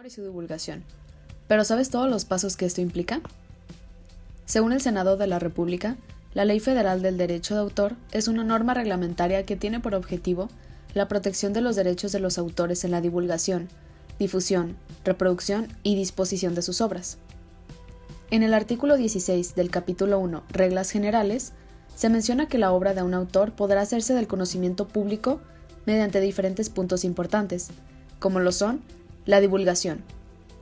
Y su divulgación. ¿Pero sabes todos los pasos que esto implica? Según el Senado de la República, la Ley Federal del Derecho de Autor es una norma reglamentaria que tiene por objetivo la protección de los derechos de los autores en la divulgación, difusión, reproducción y disposición de sus obras. En el artículo 16 del capítulo 1, Reglas Generales, se menciona que la obra de un autor podrá hacerse del conocimiento público mediante diferentes puntos importantes, como lo son la divulgación,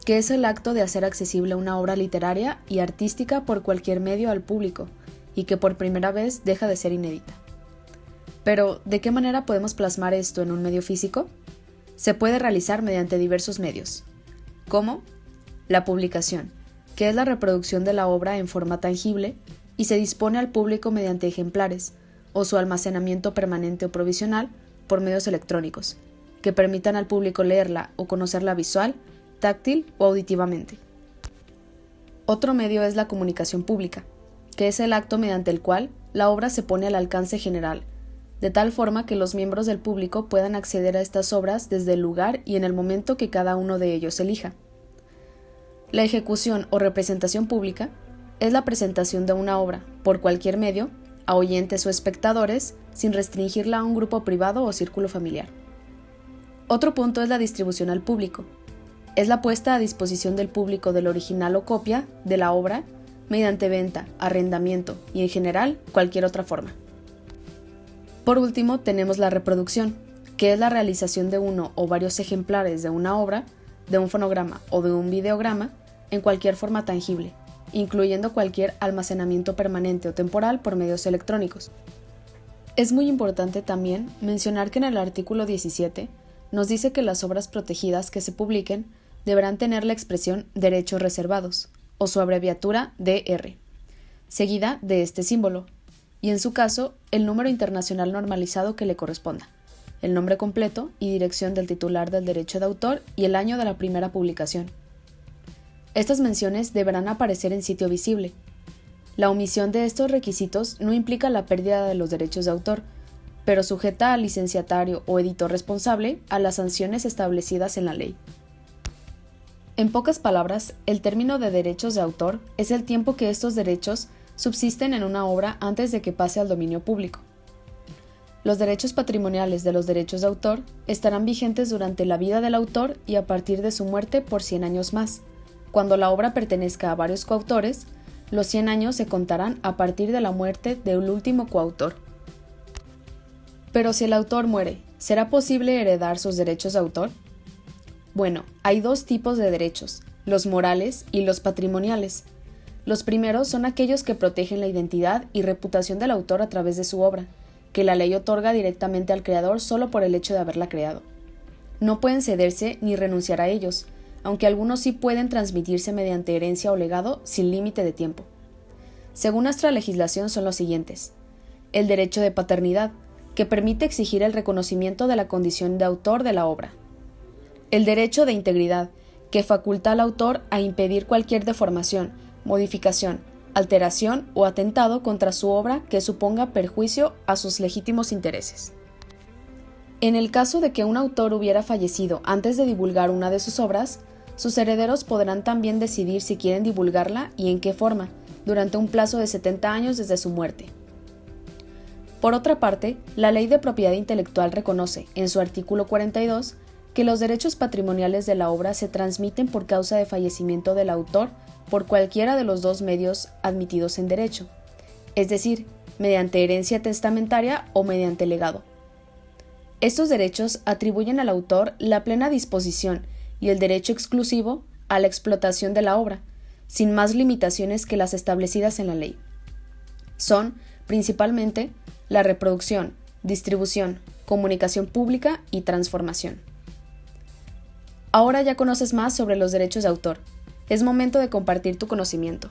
que es el acto de hacer accesible una obra literaria y artística por cualquier medio al público, y que por primera vez deja de ser inédita. Pero, ¿de qué manera podemos plasmar esto en un medio físico? Se puede realizar mediante diversos medios, como la publicación, que es la reproducción de la obra en forma tangible y se dispone al público mediante ejemplares, o su almacenamiento permanente o provisional por medios electrónicos, que permitan al público leerla o conocerla visual, táctil o auditivamente. Otro medio es la comunicación pública, que es el acto mediante el cual la obra se pone al alcance general, de tal forma que los miembros del público puedan acceder a estas obras desde el lugar y en el momento que cada uno de ellos elija. La ejecución o representación pública es la presentación de una obra, por cualquier medio, a oyentes o espectadores, sin restringirla a un grupo privado o círculo familiar. Otro punto es la distribución al público. Es la puesta a disposición del público del original o copia de la obra mediante venta, arrendamiento y, en general, cualquier otra forma. Por último, tenemos la reproducción, que es la realización de uno o varios ejemplares de una obra, de un fonograma o de un videograma, en cualquier forma tangible, incluyendo cualquier almacenamiento permanente o temporal por medios electrónicos. Es muy importante también mencionar que en el artículo 17 nos dice que las obras protegidas que se publiquen deberán tener la expresión derechos reservados, o su abreviatura DR, seguida de este símbolo, y en su caso, el número internacional normalizado que le corresponda, el nombre completo y dirección del titular del derecho de autor y el año de la primera publicación. Estas menciones deberán aparecer en sitio visible. La omisión de estos requisitos no implica la pérdida de los derechos de autor, pero sujeta al licenciatario o editor responsable a las sanciones establecidas en la ley. En pocas palabras, el término de derechos de autor es el tiempo que estos derechos subsisten en una obra antes de que pase al dominio público. Los derechos patrimoniales de los derechos de autor estarán vigentes durante la vida del autor y a partir de su muerte por 100 años más. Cuando la obra pertenezca a varios coautores, los 100 años se contarán a partir de la muerte del último coautor. Pero si el autor muere, ¿será posible heredar sus derechos de autor? Bueno, hay dos tipos de derechos, los morales y los patrimoniales. Los primeros son aquellos que protegen la identidad y reputación del autor a través de su obra, que la ley otorga directamente al creador solo por el hecho de haberla creado. No pueden cederse ni renunciar a ellos, aunque algunos sí pueden transmitirse mediante herencia o legado sin límite de tiempo. Según nuestra legislación son los siguientes: el derecho de paternidad, que permite exigir el reconocimiento de la condición de autor de la obra. El derecho de integridad, que faculta al autor a impedir cualquier deformación, modificación, alteración o atentado contra su obra que suponga perjuicio a sus legítimos intereses. En el caso de que un autor hubiera fallecido antes de divulgar una de sus obras, sus herederos podrán también decidir si quieren divulgarla y en qué forma, durante un plazo de 70 años desde su muerte. Por otra parte, la Ley de Propiedad Intelectual reconoce, en su artículo 42, que los derechos patrimoniales de la obra se transmiten por causa de fallecimiento del autor por cualquiera de los dos medios admitidos en derecho, es decir, mediante herencia testamentaria o mediante legado. Estos derechos atribuyen al autor la plena disposición y el derecho exclusivo a la explotación de la obra, sin más limitaciones que las establecidas en la ley. Son, principalmente, la reproducción, distribución, comunicación pública y transformación. Ahora ya conoces más sobre los derechos de autor. Es momento de compartir tu conocimiento.